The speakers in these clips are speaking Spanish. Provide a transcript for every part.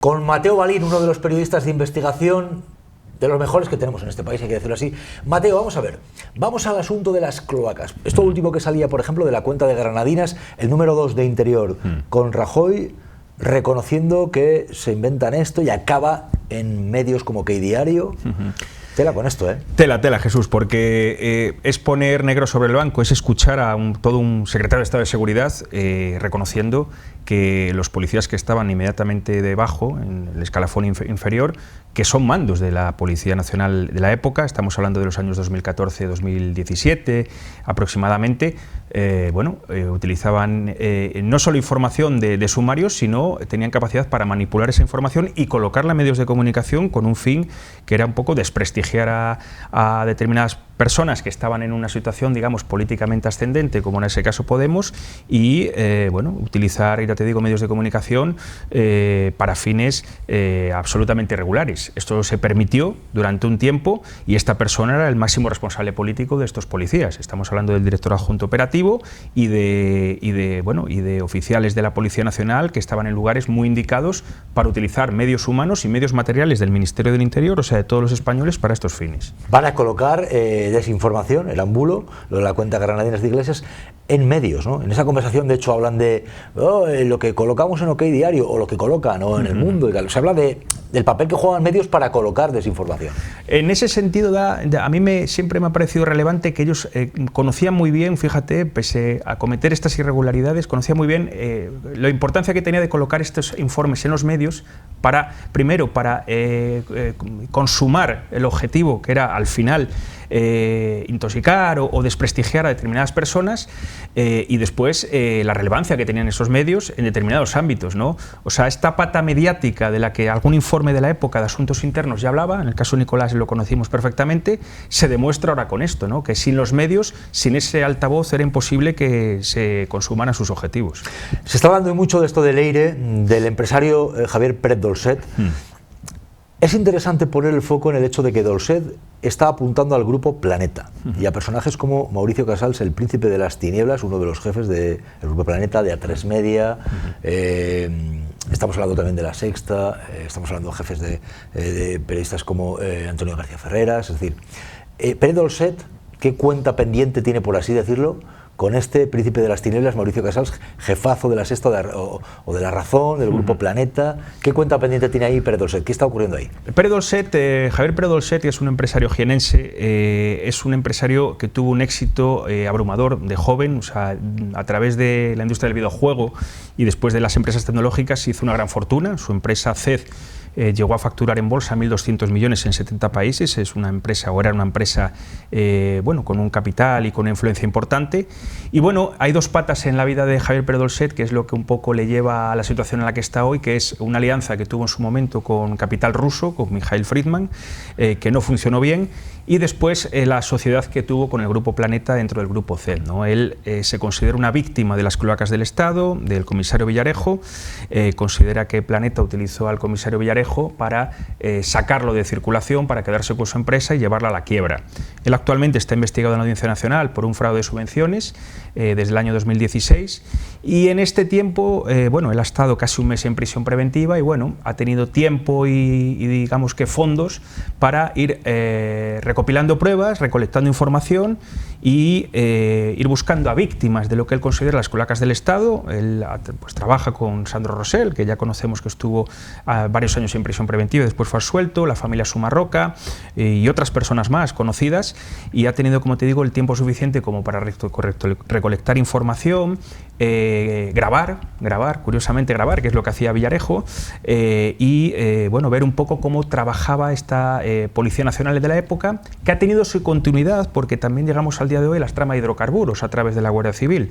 Con Mateo Balín, uno de los periodistas de investigación de los mejores que tenemos en este país, hay que decirlo así. Mateo, vamos a ver, vamos al asunto de las cloacas. Esto último que salía, por ejemplo, de la cuenta de Granadinas, el número 2 de Interior, con Rajoy reconociendo que se inventan esto y acaba en medios como Que Diario. Tela con esto, ¿eh? Tela, Jesús, porque es poner negro sobre el blanco, es escuchar a todo un secretario de Estado de Seguridad reconociendo que los policías que estaban inmediatamente debajo, en el escalafón inferior, que son mandos de la Policía Nacional de la época, estamos hablando de los años 2014-2017 aproximadamente, utilizaban no solo información de sumarios, sino tenían capacidad para manipular esa información y colocarla en medios de comunicación con un fin que era un poco desprestigiar a determinadas personas que estaban en una situación, digamos, políticamente ascendente, como en ese caso Podemos, y utilizar, ya te digo, medios de comunicación para fines absolutamente irregulares. Esto se permitió durante un tiempo y esta persona era el máximo responsable político de estos policías. Estamos hablando del director adjunto operativo y de oficiales de la Policía Nacional que estaban en lugares muy indicados para utilizar medios humanos y medios materiales del Ministerio del Interior, o sea, de todos los españoles, para estos fines. Van a colocar desinformación, el ambulo, lo de la cuenta Granadinas de Iglesias, en medios, ¿no? En esa conversación, de hecho, hablan de lo que colocamos en OK Diario o lo que colocan en El Mundo y tal. Se habla del papel que juegan medios para colocar desinformación. En ese sentido, a mí siempre me ha parecido relevante que ellos conocían muy bien, fíjate, pese a cometer estas irregularidades, conocían muy bien la importancia que tenía de colocar estos informes en los medios para consumar el objetivo, que era al final intoxicar o desprestigiar a determinadas personas, y después la relevancia que tenían esos medios en determinados ámbitos, ¿no? O sea, esta pata mediática de la que algún informe de la época de Asuntos Internos ya hablaba, en el caso de Nicolás lo conocimos perfectamente, se demuestra ahora con esto, ¿no? Que sin los medios, sin ese altavoz, era imposible que se consumaran sus objetivos. Se está hablando mucho de esto del Eire, del empresario Javier Pérez Dolcet. Es interesante poner el foco en el hecho de que Dolcet está apuntando al grupo Planeta y a personajes como Mauricio Casals, el príncipe de las tinieblas, uno de los jefes del grupo Planeta, de A3 Media. Estamos hablando también de La Sexta, estamos hablando de jefes de periodistas como Antonio García Ferreras. Es decir, Pérez Dolcet, ¿qué cuenta pendiente tiene, por así decirlo, con este príncipe de las tinieblas, Mauricio Casals, jefazo de La Sexta o de La Razón, del grupo Planeta? ¿Qué cuenta pendiente tiene ahí Pérez Dolcet? ¿Qué está ocurriendo ahí? Javier Pérez Dolcet, que es un empresario jienense, es un empresario que tuvo un éxito abrumador de joven, o sea, a través de la industria del videojuego y después de las empresas tecnológicas hizo una gran fortuna. Su empresa CED llegó a facturar en bolsa 1.200 millones en 70 países, era una empresa con un capital y con una influencia importante. Y bueno, hay dos patas en la vida de Javier Pérez Dolcet, que es lo que un poco le lleva a la situación en la que está hoy, que es una alianza que tuvo en su momento con capital ruso, con Mikhail Friedman, que no funcionó bien, y después la sociedad que tuvo con el grupo Planeta dentro del grupo CED, ¿no? Él se considera una víctima de las cloacas del Estado, del comisario Villarejo, considera que Planeta utilizó al comisario Villarejo para sacarlo de circulación, para quedarse con su empresa y llevarla a la quiebra. Él actualmente está investigado en la Audiencia Nacional por un fraude de subvenciones desde el año 2016, y en este tiempo, él ha estado casi un mes en prisión preventiva y ha tenido tiempo y digamos que fondos para ir recopilando pruebas, recolectando información y ir buscando a víctimas de lo que él considera las cloacas del Estado. Él trabaja con Sandro Rosell, que ya conocemos que estuvo varios años en prisión preventiva y después fue absuelto, la familia Sumarroca y otras personas más conocidas, y ha tenido, como te digo, el tiempo suficiente como para recolectar información, curiosamente grabar, que es lo que hacía Villarejo, y ver un poco cómo trabajaba esta Policía Nacional de la época, que ha tenido su continuidad porque también llegamos al día de hoy a las tramas de hidrocarburos a través de la Guardia Civil.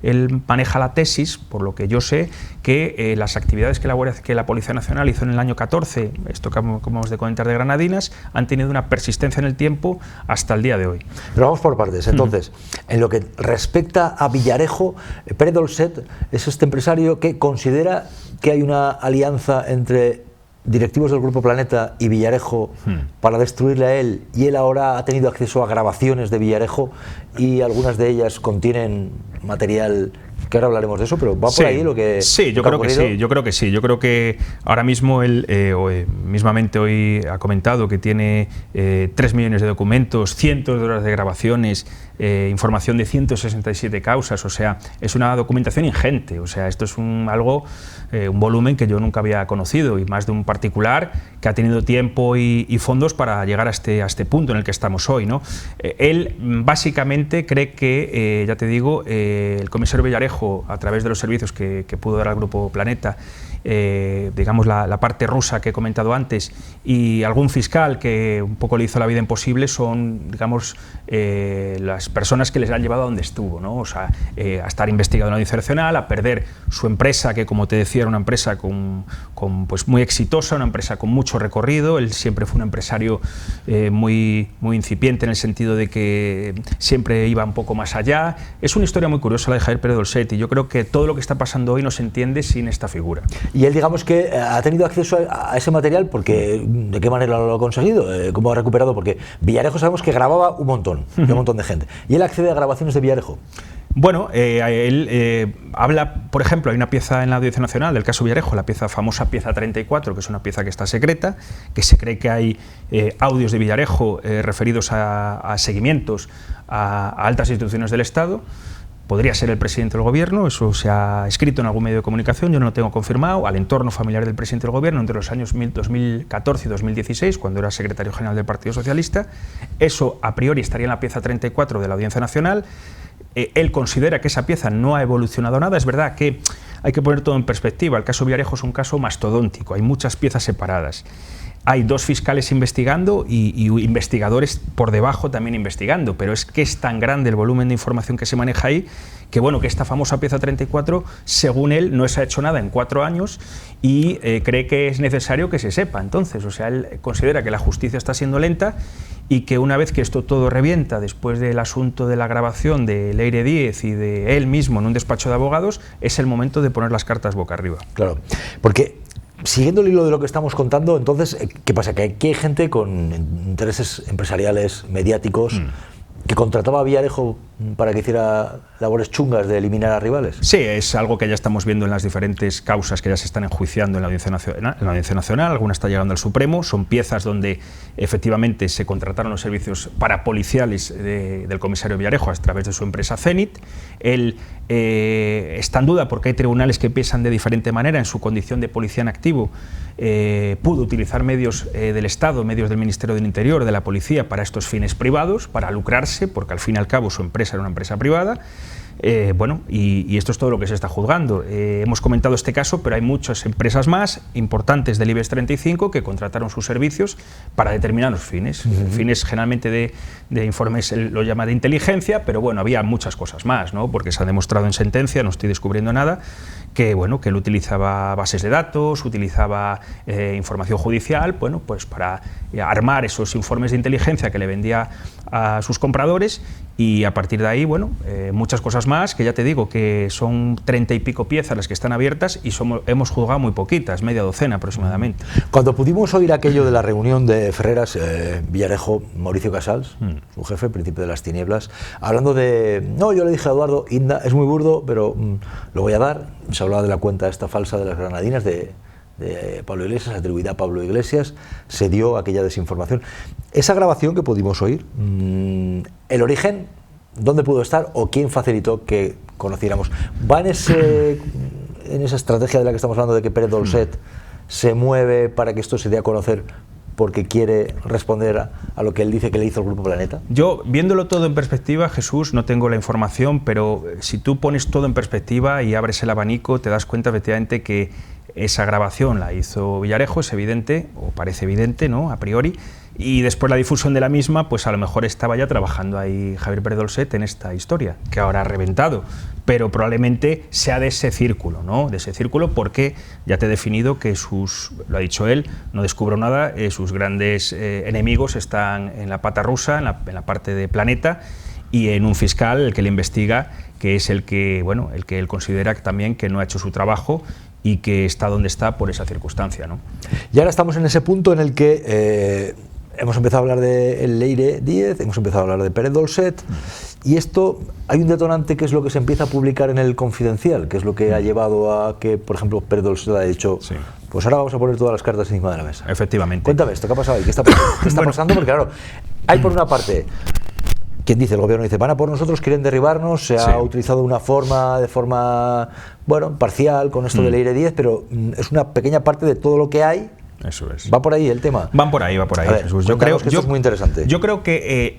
Él maneja la tesis, por lo que yo sé, que las actividades que la Policía Nacional hizo en el año 14, esto que acabamos de comentar de Granadinas, han tenido una persistencia en el tiempo hasta el día de hoy. Pero vamos por partes. Entonces, en lo que respecta a Villarejo, Pérez Dolcet es este empresario que considera que hay una alianza entre directivos del Grupo Planeta y Villarejo para destruirle a él, y él ahora ha tenido acceso a grabaciones de Villarejo y algunas de ellas contienen material que ahora hablaremos de eso, pero va por ahí lo que... Sí, yo creo que sí, yo creo que sí. Yo creo que ahora mismo él, mismamente hoy ha comentado que tiene 3 millones de documentos, cientos de horas de grabaciones, información de 167 causas, o sea, es una documentación ingente, o sea, esto es un volumen que yo nunca había conocido, y más de un particular que ha tenido tiempo y fondos para llegar a este punto en el que estamos hoy, ¿no? Él básicamente cree que, ya te digo, el comisario Villarejo, a través de los servicios que pudo dar al Grupo Planeta, digamos la parte rusa que he comentado antes, y algún fiscal que un poco le hizo la vida imposible, son, digamos, las personas que les han llevado a donde estuvo, ¿no? O sea, a estar investigado en la Audiencia Nacional, a perder su empresa, que como te decía era una empresa pues muy exitosa, una empresa con mucho recorrido. Él siempre fue un empresario muy incipiente, en el sentido de que siempre iba un poco más allá. Es una historia muy curiosa la de Javier Pérez Dolcet, y yo creo que todo lo que está pasando hoy no se entiende sin esta figura. Y él, digamos que ha tenido acceso a ese material, porque ¿de qué manera lo ha conseguido? ¿Cómo ha recuperado? Porque Villarejo sabemos que grababa un montón de gente. ¿Y él accede a grabaciones de Villarejo? Bueno, él habla, por ejemplo, hay una pieza en la Audiencia Nacional del caso Villarejo, la famosa pieza 34, que es una pieza que está secreta, que se cree que hay audios de Villarejo referidos a seguimientos a altas instituciones del Estado. Podría ser el presidente del gobierno, eso se ha escrito en algún medio de comunicación, yo no lo tengo confirmado, al entorno familiar del presidente del gobierno entre los años 2014 y 2016, cuando era secretario general del Partido Socialista. Eso a priori estaría en la pieza 34 de la Audiencia Nacional. Él considera que esa pieza no ha evolucionado nada. Es verdad que hay que poner todo en perspectiva. El caso Villarejo es un caso mastodóntico, hay muchas piezas separadas. Hay 2 fiscales investigando y investigadores por debajo también investigando, pero es que es tan grande el volumen de información que se maneja ahí, que bueno, que esta famosa pieza 34, según él, no se ha hecho nada en 4 años y cree que es necesario que se sepa. Entonces, o sea, él considera que la justicia está siendo lenta y que una vez que esto todo revienta, después del asunto de la grabación de Leire Díez y de él mismo en un despacho de abogados, es el momento de poner las cartas boca arriba. Claro, porque siguiendo el hilo de lo que estamos contando, entonces, ¿qué pasa? Que aquí hay gente con intereses empresariales, mediáticos, que contrataba a Villarejo para que hiciera labores chungas de eliminar a rivales. Sí, es algo que ya estamos viendo en las diferentes causas que ya se están enjuiciando en la Audiencia Nacional, alguna está llegando al Supremo. Son piezas donde efectivamente se contrataron los servicios parapoliciales del comisario Villarejo a través de su empresa Zenit. Él está en duda porque hay tribunales que piensan de diferente manera. En su condición de policía en activo pudo utilizar medios del Estado, medios del Ministerio del Interior, de la Policía, para estos fines privados, para lucrarse, porque al fin y al cabo su empresa era una empresa privada. Bueno, y esto es todo lo que se está juzgando. Hemos comentado este caso, pero hay muchas empresas más importantes del IBEX 35 que contrataron sus servicios para determinados fines. Fines generalmente de informes, lo llama de inteligencia, pero bueno, había muchas cosas más, ¿no? Porque se ha demostrado en sentencia, no estoy descubriendo nada, que bueno, que él utilizaba bases de datos, utilizaba información judicial, bueno, pues para armar esos informes de inteligencia que le vendía a sus compradores, y a partir de ahí, bueno, muchas cosas más, que ya te digo que son 30 y pico piezas las que están abiertas y hemos juzgado muy poquitas, media docena aproximadamente. Cuando pudimos oír aquello de la reunión de Ferreras, Villarejo, Mauricio Casals, su jefe, príncipe de las tinieblas, hablando de, no, yo le dije a Eduardo, Inda, es muy burdo, pero lo voy a dar. Se hablaba de la cuenta esta falsa de las granadinas de Pablo Iglesias, atribuida a Pablo Iglesias, se dio aquella desinformación. Esa grabación que pudimos oír, el origen, ¿dónde pudo estar o quién facilitó que conociéramos? ¿Va en esa estrategia de la que estamos hablando, de que Pérez Dolcet se mueve para que esto se dé a conocer porque quiere responder a lo que él dice que le hizo el Grupo Planeta? Yo, viéndolo todo en perspectiva, Jesús, no tengo la información, pero si tú pones todo en perspectiva y abres el abanico, te das cuenta efectivamente que esa grabación la hizo Villarejo, es evidente, o parece evidente, ¿no?, a priori, y después la difusión de la misma, pues a lo mejor estaba ya trabajando ahí Javier Pérez Dolcet en esta historia, que ahora ha reventado, pero probablemente sea de ese círculo, ¿no?, de ese círculo, porque ya te he definido que lo ha dicho él, no descubro nada, sus grandes enemigos están en la pata rusa, en la parte de Planeta, y en un fiscal, el que le investiga, que es el que él considera también que no ha hecho su trabajo y que está donde está por esa circunstancia, ¿no? Y ahora estamos en ese punto en el que hemos empezado a hablar de Leire Díez, hemos empezado a hablar de Pérez Dolcet, Y esto, hay un detonante que es lo que se empieza a publicar en el Confidencial, que es lo que ha llevado a que, por ejemplo, Pérez Dolcet ha dicho, sí, pues ahora vamos a poner todas las cartas encima de la mesa. Efectivamente. Cuéntame esto, ¿qué ha pasado ahí? ¿Qué está pasando? ¿Qué está pasando? Porque claro, hay por una parte quien dice, el gobierno dice, van a por nosotros, quieren derribarnos, se ha utilizado una forma, bueno, parcial con esto del Leire 10, pero es una pequeña parte de todo lo que hay. Eso es. ¿Va por ahí el tema? Va por ahí, ver, Jesús. Yo creo que esto es muy interesante. Yo creo que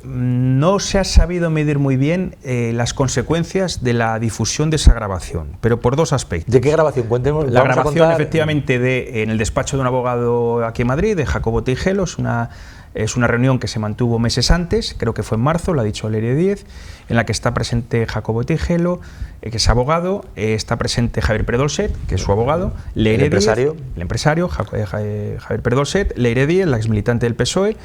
no se ha sabido medir muy bien las consecuencias de la difusión de esa grabación, pero por dos aspectos. ¿De qué grabación? Cuéntenos. La grabación, efectivamente, en el despacho de un abogado aquí en Madrid, de Jacobo Tejelo, es una reunión que se mantuvo meses antes, creo que fue en marzo, lo ha dicho Leire 10, en la que está presente Jacobo Tejelo, que es abogado, está presente Javier Pérez Dolcet, que es su abogado, Leire 10, el empresario, Javier Pérez Dolcet, Leire 10, la exmilitante del PSOE,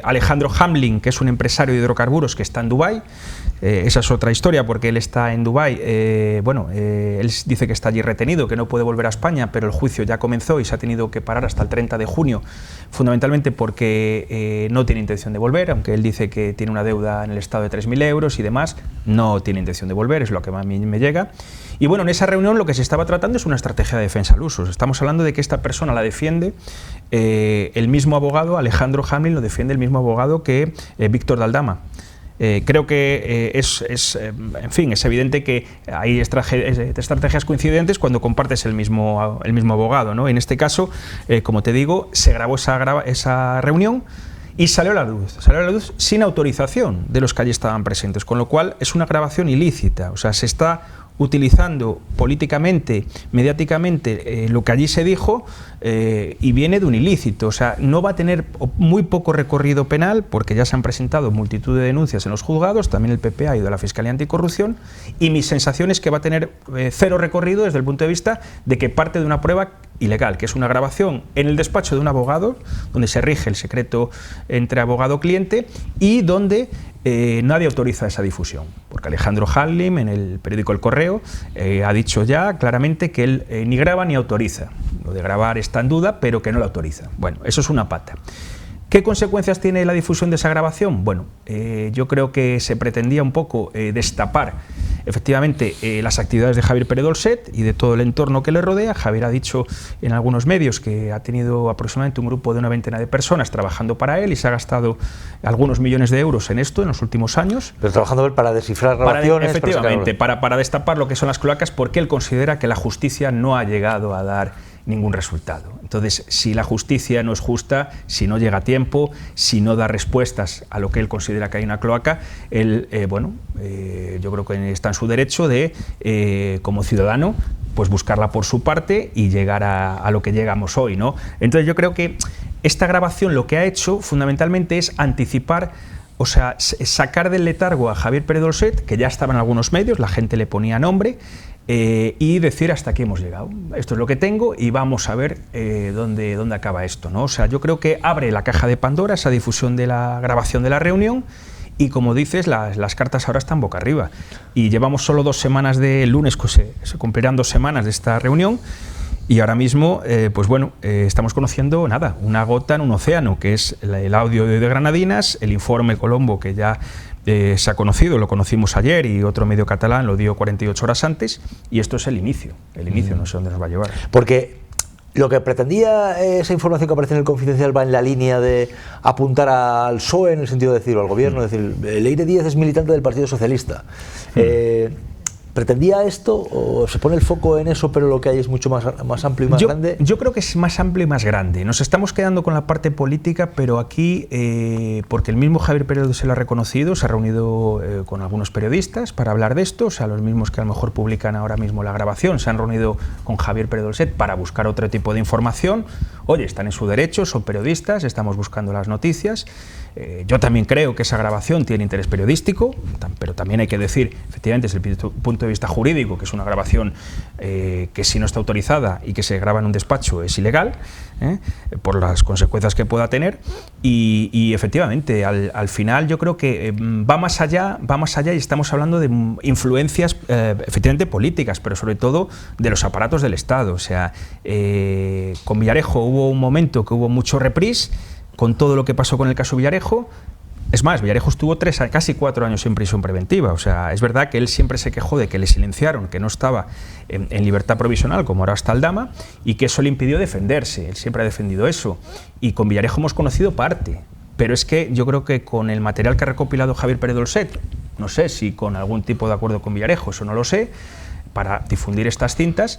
Alejandro Hamlin, que es un empresario de hidrocarburos que está en Dubái. Esa es otra historia, porque él está en Dubái. Él dice que está allí retenido, que no puede volver a España, pero el juicio ya comenzó y se ha tenido que parar hasta el 30 de junio, fundamentalmente porque no tiene intención de volver, aunque él dice que tiene una deuda en el estado de 3.000 euros y demás, no tiene intención de volver, es lo que a mí me llega. Y bueno, en esa reunión lo que se estaba tratando es una estrategia de defensa al uso. Estamos hablando de que esta persona la defiende el mismo abogado, Alejandro Hamlin, lo defiende el mismo abogado que Víctor de Aldama. Creo que en fin, es evidente que hay estrategias coincidentes cuando compartes el mismo abogado, ¿no? En este caso, como te digo, se grabó esa reunión y salió a la luz sin autorización de los que allí estaban presentes, con lo cual es una grabación ilícita, o sea, se está utilizando políticamente, mediáticamente, lo que allí se dijo y viene de un ilícito. O sea, no va a tener muy poco recorrido penal porque ya se han presentado multitud de denuncias en los juzgados, también el PP ha ido a la Fiscalía Anticorrupción y mi sensación es que va a tener cero recorrido desde el punto de vista de que parte de una prueba ilegal, que es una grabación en el despacho de un abogado, donde se rige el secreto entre abogado-cliente y donde nadie autoriza esa difusión, porque Alejandro Hamlin en el periódico El Correo ha dicho ya claramente que él ni graba ni autoriza. Lo de grabar está en duda, pero que no lo autoriza. Bueno, eso es una pata. ¿Qué consecuencias tiene la difusión de esa grabación? Bueno, yo creo que se pretendía un poco destapar efectivamente las actividades de Javier Pérez Dolcet y de todo el entorno que le rodea. Javier ha dicho en algunos medios que ha tenido aproximadamente un grupo de una veintena de personas trabajando para él y se ha gastado algunos millones de euros en esto en los últimos años. Pero trabajando para descifrar grabaciones. Efectivamente, para destapar lo que son las cloacas, porque él considera que la justicia no ha llegado a dar ningún resultado. Entonces, si la justicia no es justa, si no llega a tiempo, si no da respuestas a lo que él considera que hay una cloaca, él, yo creo que está en su derecho de, como ciudadano, pues buscarla por su parte y llegar a lo que llegamos hoy, ¿no? Entonces, yo creo que esta grabación lo que ha hecho fundamentalmente es anticipar, o sea, sacar del letargo a Javier Pérez Dolcet, que ya estaba en algunos medios, la gente le ponía nombre, y decir hasta aquí hemos llegado, esto es lo que tengo y vamos a ver dónde acaba esto, ¿no? O sea, yo creo que abre la caja de Pandora esa difusión de la grabación de la reunión y, como dices, las cartas ahora están boca arriba y llevamos solo 2 semanas del lunes, se cumplirán 2 semanas de esta reunión y ahora mismo, estamos conociendo nada, una gota en un océano, que es el audio de Granadinas, el informe Colombo que ya se ha conocido, lo conocimos ayer y otro medio catalán lo dio 48 horas antes y esto es el inicio, no sé dónde nos va a llevar. Porque lo que pretendía esa información que aparece en el Confidencial va en la línea de apuntar al PSOE, en el sentido de decir, al gobierno, decir, Leire 10 es militante del Partido Socialista. ¿Pretendía esto o se pone el foco en eso, pero lo que hay es mucho más amplio y más grande? Yo creo que es más amplio y más grande. Nos estamos quedando con la parte política, pero aquí, porque el mismo Javier Pérez se lo ha reconocido, se ha reunido con algunos periodistas para hablar de esto, o sea, los mismos que a lo mejor publican ahora mismo la grabación, se han reunido con Javier Pérez Dolcet para buscar otro tipo de información. Oye, están en su derecho, son periodistas, estamos buscando las noticias. Yo también creo que esa grabación tiene interés periodístico, pero también hay que decir, efectivamente, desde el punto de vista jurídico, que es una grabación que si no está autorizada y que se graba en un despacho es ilegal, por las consecuencias que pueda tener, y efectivamente, al final yo creo que va más allá y estamos hablando de influencias efectivamente políticas, pero sobre todo de los aparatos del Estado. O sea, con Villarejo hubo un momento que hubo mucho reprise, con todo lo que pasó con el caso Villarejo, Es más, Villarejo estuvo casi 4 años en prisión preventiva. O sea, es verdad que él siempre se quejó de que le silenciaron, que no estaba en libertad provisional, como ahora está Aldama, y que eso le impidió defenderse. Él siempre ha defendido eso. Y con Villarejo hemos conocido parte. Pero es que yo creo que con el material que ha recopilado Javier Pérez Dolcet, no sé si con algún tipo de acuerdo con Villarejo, eso no lo sé, para difundir estas cintas,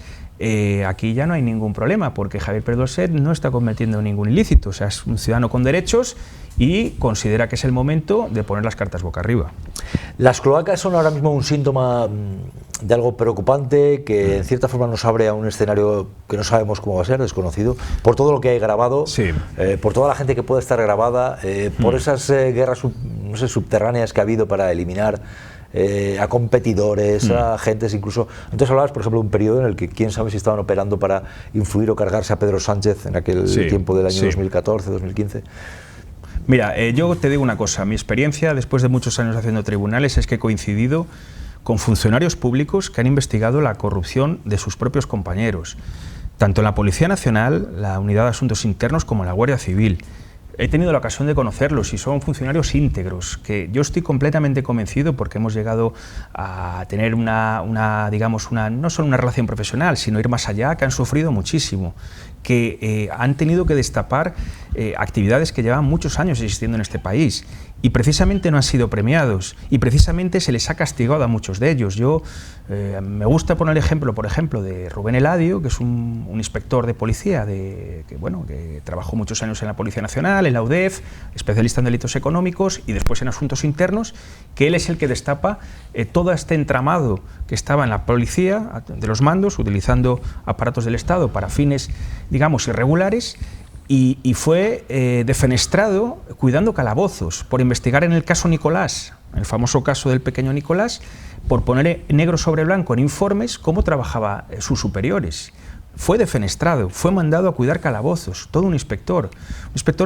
aquí ya no hay ningún problema, porque Javier Pérez Dolcet no está cometiendo ningún ilícito. O sea, es un ciudadano con derechos y considera que es el momento de poner las cartas boca arriba. Las cloacas son ahora mismo un síntoma de algo preocupante que en cierta forma nos abre a un escenario que no sabemos cómo va a ser, desconocido, por todo lo que hay grabado, sí. Por toda la gente que puede estar grabada, por esas guerras no sé, subterráneas que ha habido para eliminar a competidores, a agentes incluso. Entonces hablabas, por ejemplo, de un periodo en el que quién sabe si estaban operando para influir o cargarse a Pedro Sánchez en aquel tiempo del año 2014, 2015. Mira, yo te digo una cosa, mi experiencia después de muchos años haciendo tribunales es que he coincidido con funcionarios públicos que han investigado la corrupción de sus propios compañeros, tanto en la Policía Nacional, la Unidad de Asuntos Internos, como en la Guardia Civil. He tenido la ocasión de conocerlos y son funcionarios íntegros, que yo estoy completamente convencido porque hemos llegado a tener digamos, no solo una relación profesional, sino ir más allá, que han sufrido muchísimo, que han tenido que destapar actividades que llevan muchos años existiendo en este país y precisamente no han sido premiados y precisamente se les ha castigado a muchos de ellos. Yo me gusta poner el ejemplo, por ejemplo, de Rubén Eladio, que es un inspector de policía que trabajó muchos años en la Policía Nacional, en la UDEF, especialista en delitos económicos y después en asuntos internos, que él es el que destapa todo este entramado que estaba en la policía, de los mandos, utilizando aparatos del Estado para fines, digamos, irregulares, y fue defenestrado cuidando calabozos por investigar en el caso Nicolás, el famoso caso del pequeño Nicolás, por poner negro sobre blanco en informes cómo trabajaban sus superiores. Fue defenestrado, fue mandado a cuidar calabozos, todo un inspector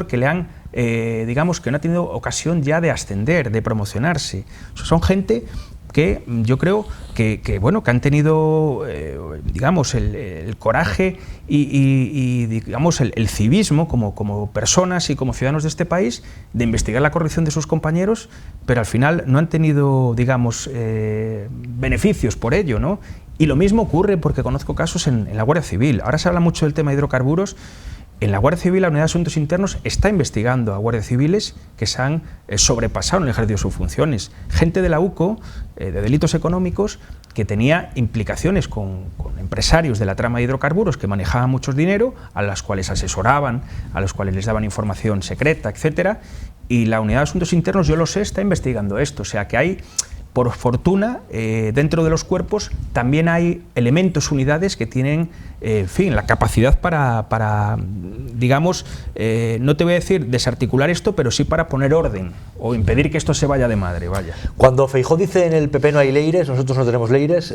que le han, digamos, que no ha tenido ocasión ya de ascender, de promocionarse. O sea, son gente que yo creo que han tenido, digamos, el coraje y digamos, el civismo como personas y como ciudadanos de este país de investigar la corrupción de sus compañeros, pero al final no han tenido, digamos, beneficios por ello, ¿no? Y lo mismo ocurre porque conozco casos en la Guardia Civil. Ahora se habla mucho del tema de hidrocarburos. En la Guardia Civil, la Unidad de Asuntos Internos está investigando a guardias civiles que se han sobrepasado en el ejercicio de sus funciones. Gente de la UCO, de delitos económicos, que tenía implicaciones con empresarios de la trama de hidrocarburos que manejaban mucho dinero, a los cuales asesoraban, a los cuales les daban información secreta, etcétera. Y la Unidad de Asuntos Internos, yo lo sé, está investigando esto. O sea que hay, por fortuna, dentro de los cuerpos también hay elementos, unidades que tienen, en fin, la capacidad para digamos, no te voy a decir desarticular esto, pero sí para poner orden o impedir que esto se vaya de madre, vaya. Cuando Feijóo dice en el PP no hay leires, nosotros no tenemos leires,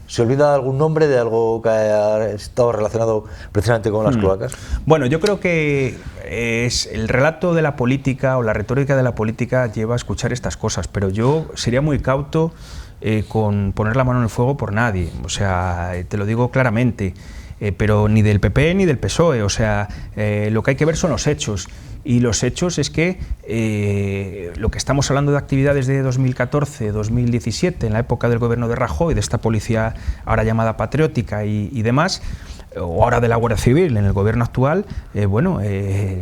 ¿se olvida algún nombre de algo que ha estado relacionado precisamente con las cloacas? Bueno, yo creo que es el relato de la política o la retórica de la política lleva a escuchar estas cosas, pero yo sería muy cauto con poner la mano en el fuego por nadie. O sea, te lo digo claramente, pero ni del PP ni del PSOE. O sea, lo que hay que ver son los hechos. Y los hechos es que lo que estamos hablando de actividades de 2014, 2017, en la época del gobierno de Rajoy, de esta policía ahora llamada patriótica y demás, o ahora de la Guardia Civil en el gobierno actual,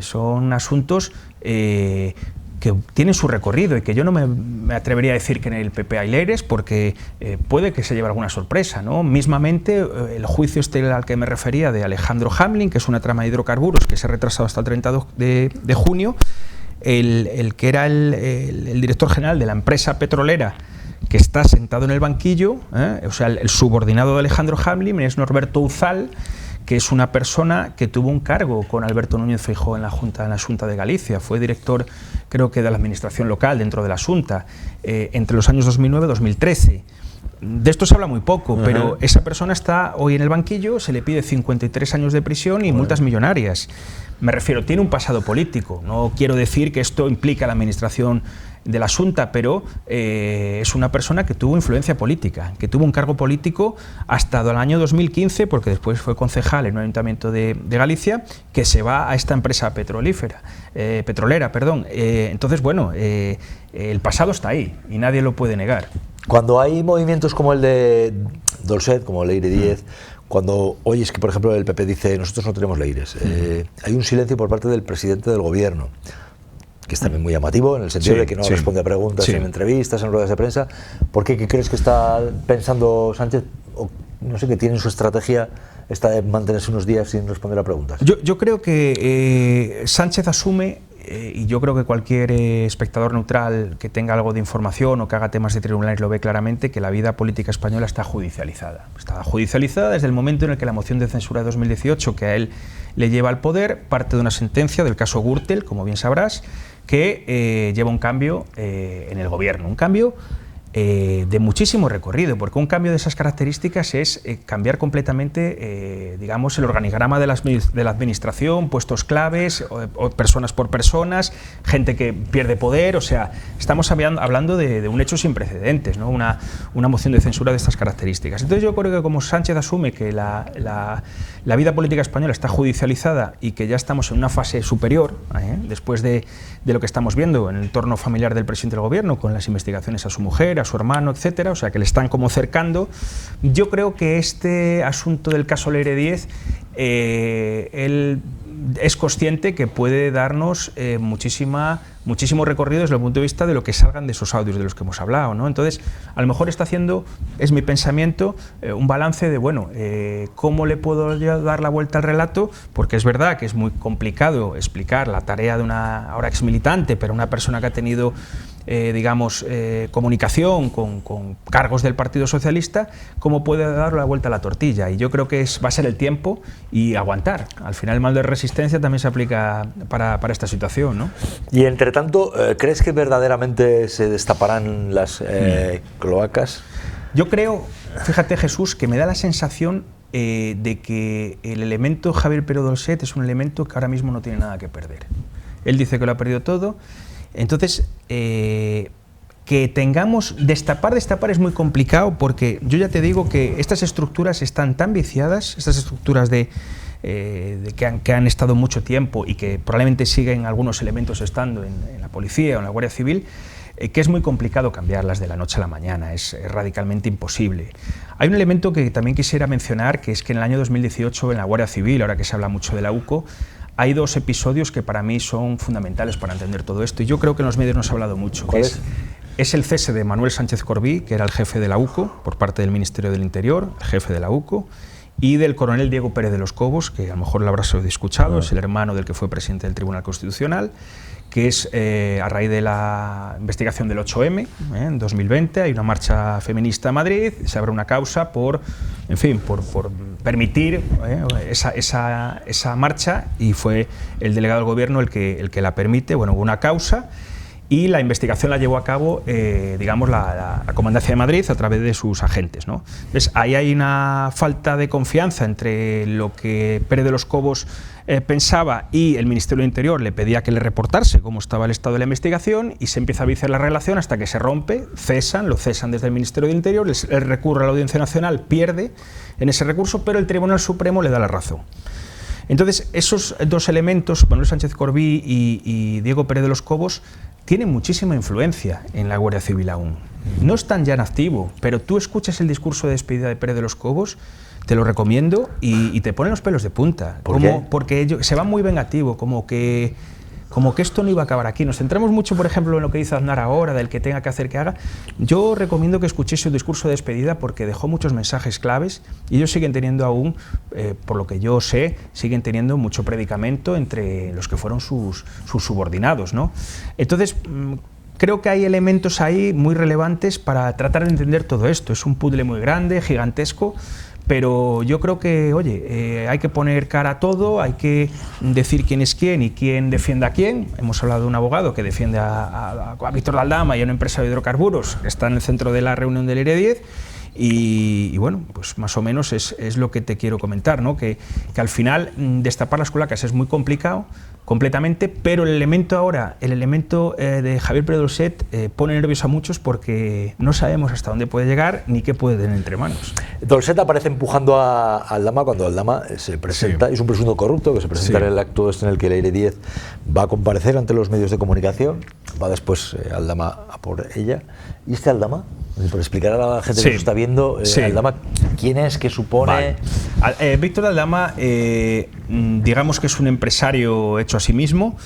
son asuntos que tienen su recorrido y que yo no me atrevería a decir que en el PP hay leires porque puede que se lleve alguna sorpresa, ¿no? Mismamente, el juicio al que me refería de Alejandro Hamlin, que es una trama de hidrocarburos que se ha retrasado hasta el 30 de junio, el que era el director general de la empresa petrolera que está sentado en el banquillo, o sea, el subordinado de Alejandro Hamlin es Norberto Uzal, que es una persona que tuvo un cargo con Alberto Núñez Feijóo en la Xunta de Galicia. Fue director, creo que de la administración local dentro de la Xunta, entre los años 2009 y 2013. De esto se habla muy poco, pero esa persona está hoy en el banquillo, se le pide 53 años de prisión y multas millonarias. Me refiero, tiene un pasado político. No quiero decir que esto implica la administración de la Xunta, pero es una persona que tuvo influencia política, que tuvo un cargo político hasta el año 2015, porque después fue concejal en un ayuntamiento de Galicia, que se va a esta empresa petrolera. Entonces, bueno, el pasado está ahí y nadie lo puede negar. Cuando hay movimientos como el de Dolcet, como Leire Díez, cuando oyes que, por ejemplo, el PP dice nosotros no tenemos leires, hay un silencio por parte del presidente del gobierno, que es también muy llamativo, en el sentido de que no responde a preguntas en entrevistas, en ruedas de prensa. ¿Por qué? ¿Qué crees que está pensando Sánchez? O, no sé, que tiene en su estrategia esta de mantenerse unos días sin responder a preguntas. Yo creo que Sánchez asume, y yo creo que cualquier espectador neutral que tenga algo de información o que haga temas de tribunales lo ve claramente, que la vida política española está judicializada. Está judicializada desde el momento en el que la moción de censura de 2018, que a él le lleva al poder, parte de una sentencia del caso Gürtel, como bien sabrás, que lleva un cambio en el gobierno, un cambio de muchísimo recorrido, porque un cambio de esas características es cambiar completamente, digamos, el organigrama de la administración, puestos claves, o personas por personas, gente que pierde poder. O sea, estamos hablando de un hecho sin precedentes, ¿no? Una moción de censura de estas características. Entonces yo creo que como Sánchez asume que la vida política española está judicializada y que ya estamos en una fase superior, después de lo que estamos viendo en el entorno familiar del presidente del gobierno, con las investigaciones a su mujer, a su hermano, etcétera, o sea, que le están como cercando. Yo creo que este asunto del caso Leire Díez, él es consciente que puede darnos muchísimo recorrido desde el punto de vista de lo que salgan de esos audios de los que hemos hablado, ¿no? Entonces, a lo mejor está haciendo, es mi pensamiento, un balance de, bueno, ¿cómo le puedo dar la vuelta al relato? Porque es verdad que es muy complicado explicar la tarea de una ahora exmilitante, pero una persona que ha tenido comunicación con cargos del Partido Socialista, cómo puede dar la vuelta a la tortilla. Y yo creo que va a ser el tiempo y aguantar. Al final el mal de resistencia también se aplica para esta situación, ¿no? Y entre tanto, ¿crees que verdaderamente se destaparán las cloacas? Yo creo, fíjate Jesús, que me da la sensación de que el elemento Javier Pérez Dolcet es un elemento que ahora mismo no tiene nada que perder. Él dice que lo ha perdido todo. Entonces, que tengamos... Destapar es muy complicado, porque yo ya te digo que estas estructuras están tan viciadas, estas estructuras que han estado mucho tiempo y que probablemente siguen algunos elementos estando en la policía o en la Guardia Civil, que es muy complicado cambiarlas de la noche a la mañana, es radicalmente imposible. Hay un elemento que también quisiera mencionar, que es que en el año 2018 en la Guardia Civil, ahora que se habla mucho de la UCO, hay dos episodios que para mí son fundamentales para entender todo esto, y yo creo que en los medios no se ha hablado mucho. ¿Cuál es? Es el cese de Manuel Sánchez Corbí, que era el jefe de la UCO, por parte del Ministerio del Interior, el jefe de la UCO, y del coronel Diego Pérez de los Cobos, que a lo mejor lo habrás oído escuchado, es el hermano del que fue presidente del Tribunal Constitucional, que es a raíz de la investigación del 8M, en 2020, hay una marcha feminista en Madrid, se abre una causa por permitir esa marcha, y fue el delegado del gobierno el que la permite. Bueno, hubo una causa y la investigación la llevó a cabo, digamos, la Comandancia de Madrid a través de sus agentes, ¿no? Entonces, ahí hay una falta de confianza entre lo que Pérez de los Cobos pensaba y el Ministerio del Interior le pedía que le reportase cómo estaba el estado de la investigación, y se empieza a viciar la relación hasta que se rompe, lo cesan desde el Ministerio del Interior, él recurre a la Audiencia Nacional, pierde en ese recurso, pero el Tribunal Supremo le da la razón. Entonces, esos dos elementos, Manuel Sánchez Corbí y Diego Pérez de los Cobos, tienen muchísima influencia en la Guardia Civil aún. No están ya en activo, pero tú escuchas el discurso de despedida de Pérez de los Cobos, te lo recomiendo, y te ponen los pelos de punta. ¿Por qué? Porque se va muy vengativo, como que esto no iba a acabar aquí. Nos centramos mucho, por ejemplo, en lo que dice Aznar ahora, del que tenga que hacer que haga. Yo recomiendo que escuchéis su discurso de despedida, porque dejó muchos mensajes claves, y ellos siguen teniendo aún, por lo que yo sé, siguen teniendo mucho predicamento entre los que fueron sus subordinados, ¿no? Entonces, creo que hay elementos ahí muy relevantes para tratar de entender todo esto. Es un puzzle muy grande, gigantesco, pero yo creo que, oye, hay que poner cara a todo, hay que decir quién es quién y quién defiende a quién. Hemos hablado de un abogado que defiende a Víctor de Aldama y a una empresa de hidrocarburos que está en el centro de la reunión del Leire Díez, Y bueno, pues más o menos es lo que te quiero comentar, ¿no? Que al final destapar las culacas es muy complicado, completamente, pero el elemento de Javier Pérez Dolcet pone nerviosos a muchos porque no sabemos hasta dónde puede llegar ni qué puede tener entre manos. Dolcet aparece empujando a Aldama cuando Aldama se presenta, es un presunto corrupto que se presenta en el acto en el que Leire Díez va a comparecer ante los medios de comunicación, va después Aldama a por ella. ¿Y este Aldama? Por explicar a la gente que nos está viendo, Aldama, ¿quién es? ¿Qué supone? Vale. Víctor Aldama, digamos que es un empresario hecho a sí mismo,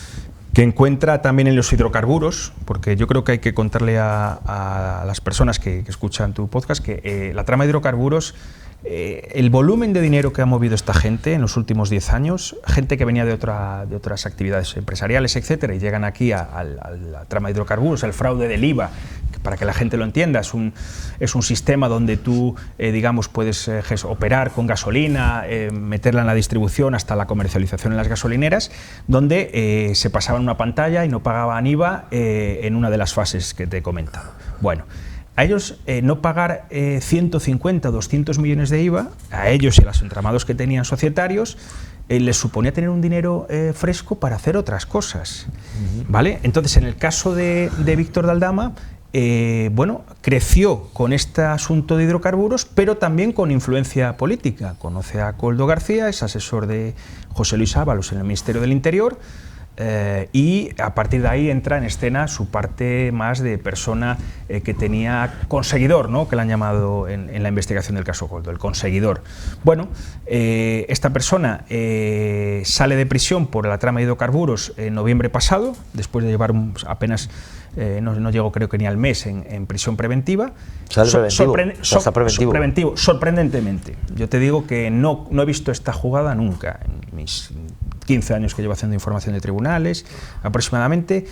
que encuentra también en los hidrocarburos, porque yo creo que hay que contarle a las personas que escuchan tu podcast que la trama de hidrocarburos, el volumen de dinero que ha movido esta gente en los últimos 10 años, gente que venía de otras actividades empresariales, etcétera, y llegan aquí a la trama de hidrocarburos, el fraude del IVA, que para que la gente lo entienda, es un sistema donde tú, digamos, puedes operar con gasolina, meterla en la distribución hasta la comercialización en las gasolineras, donde se pasaban una pantalla y no pagaban IVA en una de las fases que te he comentado. Bueno, a ellos no pagar 150 o 200 millones de IVA, a ellos y a los entramados que tenían societarios, les suponía tener un dinero fresco para hacer otras cosas, ¿vale? Entonces, en el caso de Víctor de Aldama, bueno, creció con este asunto de hidrocarburos, pero también con influencia política. Conoce a Koldo García, es asesor de José Luis Ábalos en el Ministerio del Interior, y a partir de ahí entra en escena su parte más de persona que tenía conseguidor, ¿no? Que le han llamado en la investigación del caso Koldo, el conseguidor. Bueno, esta persona sale de prisión por la trama de hidrocarburos en noviembre pasado, después de llevar apenas, no llegó creo que ni al mes en prisión preventiva. Preventivo. Sorprendentemente. Yo te digo que no he visto esta jugada nunca en mis 15 años que llevo haciendo información de tribunales, aproximadamente.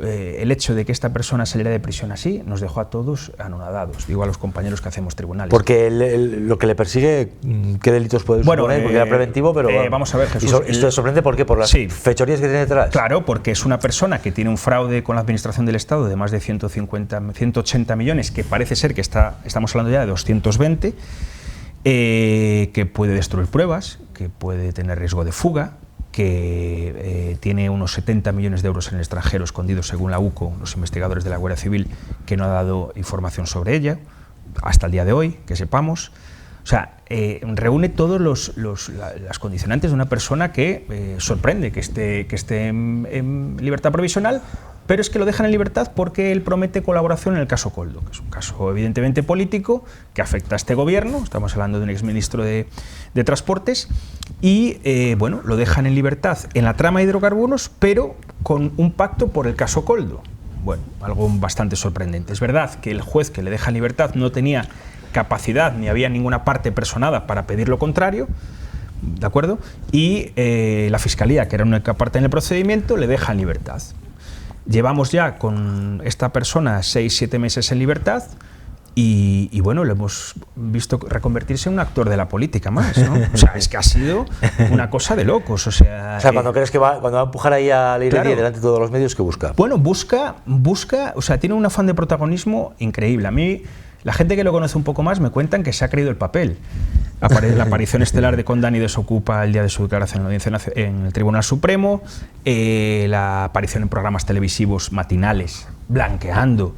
El hecho de que esta persona saliera de prisión así nos dejó a todos anonadados, digo a los compañeros que hacemos tribunales. Porque lo que le persigue, ¿qué delitos puede suponer? Porque era preventivo, pero... vamos a ver, Jesús... ¿Esto te sorprende por qué? ¿Por las fechorías que tiene detrás? Claro, porque es una persona que tiene un fraude con la Administración del Estado de más de 180 millones, que parece ser que estamos hablando ya de 220, que puede destruir pruebas, que puede tener riesgo de fuga, que tiene unos 70 millones de euros en el extranjero escondidos, según la UCO, los investigadores de la Guardia Civil, que no ha dado información sobre ella, hasta el día de hoy, que sepamos. O sea, reúne todas las condicionantes de una persona que sorprende que esté en libertad provisional, pero es que lo dejan en libertad porque él promete colaboración en el caso Koldo, que es un caso evidentemente político que afecta a este gobierno. Estamos hablando de un exministro de Transportes y bueno, lo dejan en libertad en la trama de hidrocarburos, pero con un pacto por el caso Koldo. Bueno, algo bastante sorprendente. Es verdad que el juez que le deja en libertad no tenía capacidad ni había ninguna parte personada para pedir lo contrario, ¿de acuerdo? Y la Fiscalía, que era una única parte en el procedimiento, le deja en libertad. Llevamos ya con esta persona 6-7 meses en libertad y bueno, lo hemos visto reconvertirse en un actor de la política más, ¿no? O sea, es que ha sido una cosa de locos. O sea, cuando crees que cuando va a empujar ahí a Leire Díez delante de todos los medios, ¿qué busca? Bueno, busca, o sea, tiene un afán de protagonismo increíble. A mí, la gente que lo conoce un poco más me cuentan que se ha creído el papel. La aparición estelar de Condani desocupa el día de su declaración en la audiencia en el Tribunal Supremo, la aparición en programas televisivos matinales, blanqueando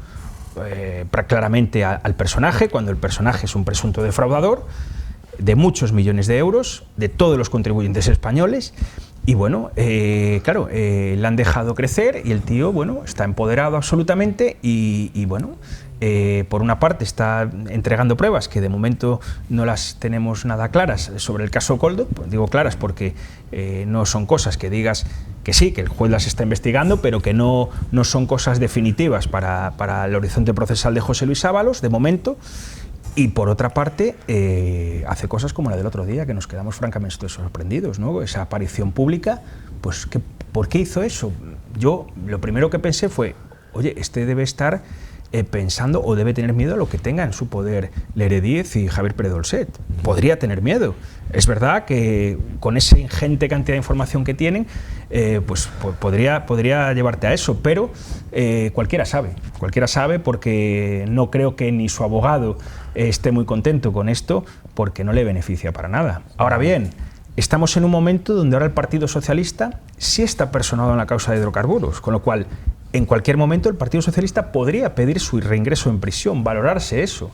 claramente al personaje, cuando el personaje es un presunto defraudador de muchos millones de euros, de todos los contribuyentes españoles. Y bueno, claro, le han dejado crecer y el tío, bueno, está empoderado absolutamente y bueno, por una parte está entregando pruebas que de momento no las tenemos nada claras sobre el caso Koldo. Pues digo claras porque no son cosas que digas que sí, que el juez las está investigando, pero que no son cosas definitivas para el horizonte procesal de José Luis Ábalos, de momento. Y por otra parte, hace cosas como la del otro día, que nos quedamos francamente sorprendidos, ¿no? Esa aparición pública, pues ¿por qué hizo eso? Yo lo primero que pensé fue, oye, este debe estar pensando, o debe tener miedo a lo que tenga en su poder Leire Díez y Javier Pérez Dolcet. Podría tener miedo. Es verdad que con esa ingente cantidad de información que tienen, pues podría llevarte a eso, pero cualquiera sabe porque no creo que ni su abogado esté muy contento con esto, porque no le beneficia para nada. Ahora bien, estamos en un momento donde ahora el Partido Socialista sí está personado en la causa de hidrocarburos, con lo cual en cualquier momento el Partido Socialista podría pedir su reingreso en prisión, valorarse eso.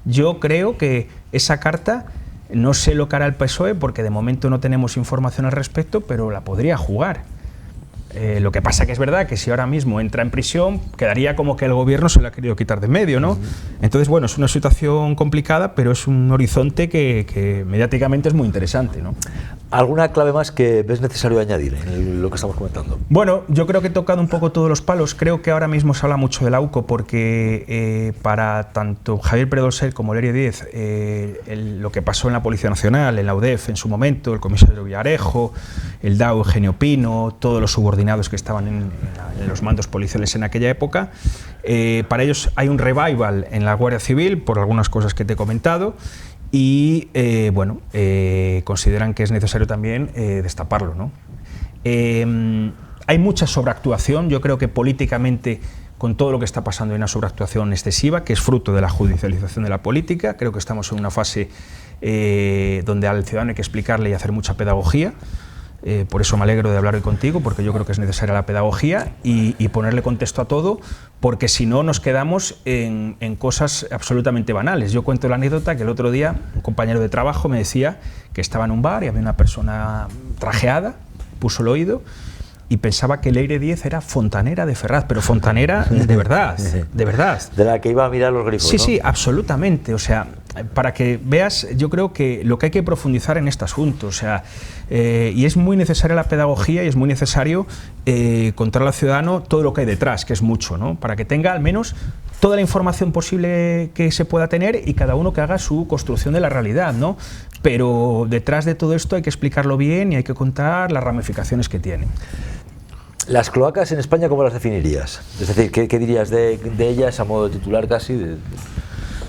Yo creo que esa carta, no sé lo que hará el PSOE, porque de momento no tenemos información al respecto, pero la podría jugar. Lo que pasa que es verdad que si ahora mismo entra en prisión, quedaría como que el gobierno se lo ha querido quitar de en medio, ¿no? Entonces, bueno, es una situación complicada, pero es un horizonte que mediáticamente es muy interesante, ¿no? ¿Alguna clave más que ves necesario añadir en lo que estamos comentando? Bueno, yo creo que he tocado un poco todos los palos. Creo que ahora mismo se habla mucho del AUCO porque para tanto Javier Pérez Dolcet como Leire Díez, lo que pasó en la Policía Nacional, en la UDEF en su momento, el comisario Villarejo, el DAO Eugenio Pino, todos los subordinados que estaban en los mandos policiales en aquella época, para ellos hay un revival en la Guardia Civil por algunas cosas que te he comentado. Y consideran que es necesario también destaparlo, ¿no? Hay mucha sobreactuación. Yo creo que políticamente, con todo lo que está pasando, hay una sobreactuación excesiva, que es fruto de la judicialización de la política. Creo que estamos en una fase donde al ciudadano hay que explicarle y hacer mucha pedagogía. Por eso me alegro de hablar hoy contigo, porque yo creo que es necesaria la pedagogía y ponerle contexto a todo, porque si no nos quedamos en cosas absolutamente banales. Yo cuento la anécdota que el otro día un compañero de trabajo me decía que estaba en un bar y había una persona trajeada, puso el oído y pensaba que Leire Díez era fontanera de Ferraz, pero fontanera de verdad, de verdad. De la que iba a mirar los grifos, Sí, ¿no? sí, absolutamente. O sea, para que veas, yo creo que lo que hay que profundizar en este asunto, o sea, y es muy necesaria la pedagogía y es muy necesario contarle al ciudadano todo lo que hay detrás, que es mucho, ¿no? Para que tenga al menos toda la información posible que se pueda tener y cada uno que haga su construcción de la realidad, ¿no? Pero detrás de todo esto hay que explicarlo bien y hay que contar las ramificaciones que tienen. Las cloacas en España, ¿cómo las definirías? Es decir, ¿qué dirías de ellas a modo de titular casi?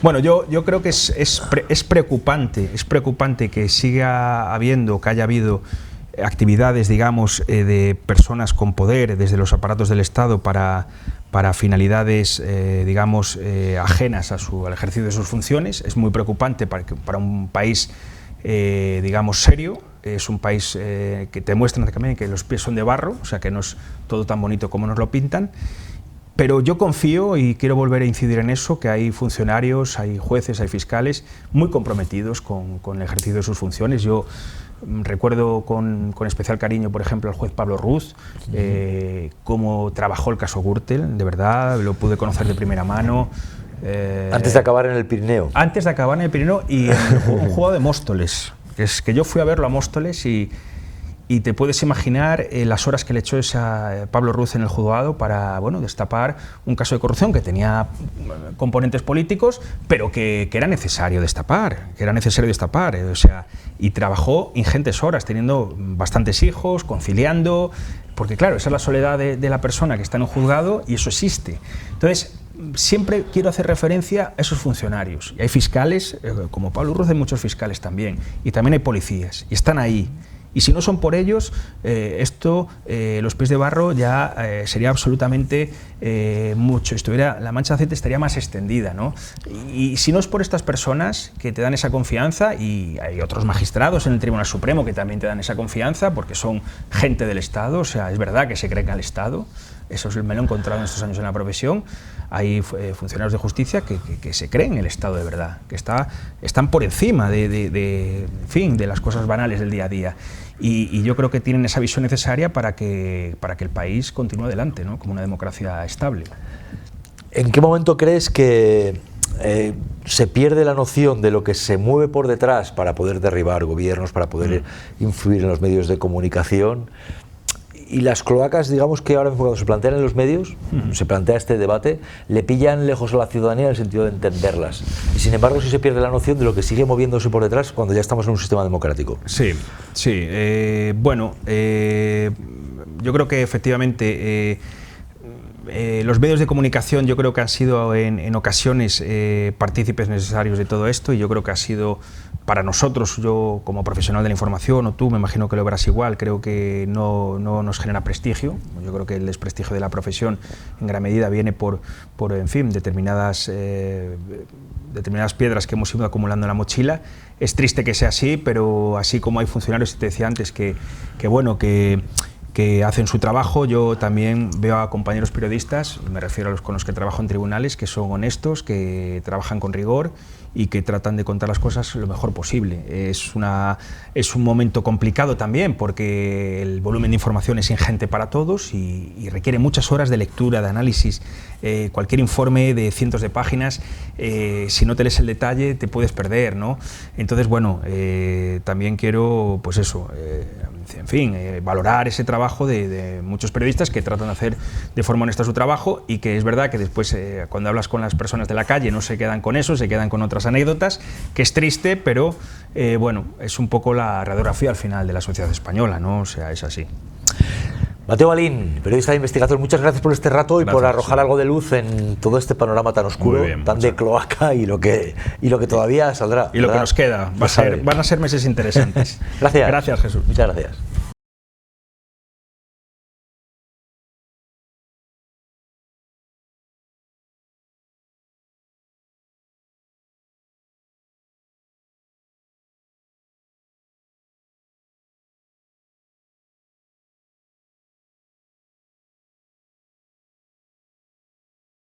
Bueno, yo creo que es preocupante que siga habiendo, que haya habido actividades, digamos, de personas con poder desde los aparatos del Estado para finalidades, digamos, ajenas al ejercicio de sus funciones. Es muy preocupante para un país, digamos, serio. Es un país que te muestra también que los pies son de barro, o sea que no es todo tan bonito como nos lo pintan. Pero yo confío, y quiero volver a incidir en eso, que hay funcionarios, hay jueces, hay fiscales muy comprometidos con el ejercicio de sus funciones. Yo recuerdo con especial cariño, por ejemplo, al juez Pablo Ruz, cómo trabajó el caso Gürtel, de verdad, lo pude conocer de primera mano. Antes de acabar en el Pirineo. Antes de acabar en el Pirineo y en un juzgado de Móstoles. Es que yo fui a verlo a Móstoles y te puedes imaginar las horas que le echó Pablo Ruz en el juzgado para, bueno, destapar un caso de corrupción que tenía componentes políticos, pero que era necesario destapar, o sea, y trabajó ingentes horas, teniendo bastantes hijos, conciliando, porque claro, esa es la soledad de la persona que está en un juzgado y eso existe. Entonces, siempre quiero hacer referencia a esos funcionarios. Y hay fiscales, como Pablo Ruz, hay muchos fiscales también, y también hay policías, y están ahí. Y si no son por ellos, los pies de barro ya sería absolutamente mucho. La mancha de aceite estaría más extendida, ¿no? Y si no es por estas personas que te dan esa confianza, y hay otros magistrados en el Tribunal Supremo que también te dan esa confianza, porque son gente del Estado, o sea, es verdad que se creen al Estado. Eso me lo he encontrado en estos años en la profesión. Hay funcionarios de justicia que se creen el Estado de verdad, que están por encima de las cosas banales del día a día. Y yo creo que tienen esa visión necesaria para que el país continúe adelante, ¿no? Como una democracia estable. ¿En qué momento crees que se pierde la noción de lo que se mueve por detrás para poder derribar gobiernos, para poder influir en los medios de comunicación? Y las cloacas, digamos que ahora mismo cuando se plantean en los medios, se plantea este debate, le pillan lejos a la ciudadanía en el sentido de entenderlas. Y sin embargo, sí se pierde la noción de lo que sigue moviéndose por detrás cuando ya estamos en un sistema democrático. Sí. Yo creo que efectivamente los medios de comunicación yo creo que han sido en ocasiones partícipes necesarios de todo esto, y yo creo que ha sido para nosotros, yo como profesional de la información, o tú, me imagino que lo verás igual, creo que no nos genera prestigio. Yo creo que el desprestigio de la profesión en gran medida viene por en fin, determinadas piedras que hemos ido acumulando en la mochila. Es triste que sea así, pero así como hay funcionarios, te decía antes, que hacen su trabajo, yo también veo a compañeros periodistas, me refiero a los con los que trabajo en tribunales, que son honestos, que trabajan con rigor y que tratan de contar las cosas lo mejor posible. Es un momento complicado también, porque el volumen de información es ingente para todos y requiere muchas horas de lectura, de análisis. Cualquier informe de cientos de páginas, si no te lees el detalle, te puedes perder, ¿no? Entonces, bueno, también quiero, pues eso, en fin, valorar ese trabajo de muchos periodistas que tratan de hacer de forma honesta su trabajo, y que es verdad que después, cuando hablas con las personas de la calle, no se quedan con eso, se quedan con otras anécdotas, que es triste, pero bueno, es un poco la radiografía al final de la sociedad española, ¿no? O sea, es así. Mateo Balín, periodista de investigación, muchas gracias por este rato y por arrojar algo de luz en todo este panorama tan oscuro, tan de cloaca, y lo que todavía saldrá. Y lo que nos queda, van a ser meses interesantes. Gracias. Gracias, Jesús. Muchas gracias.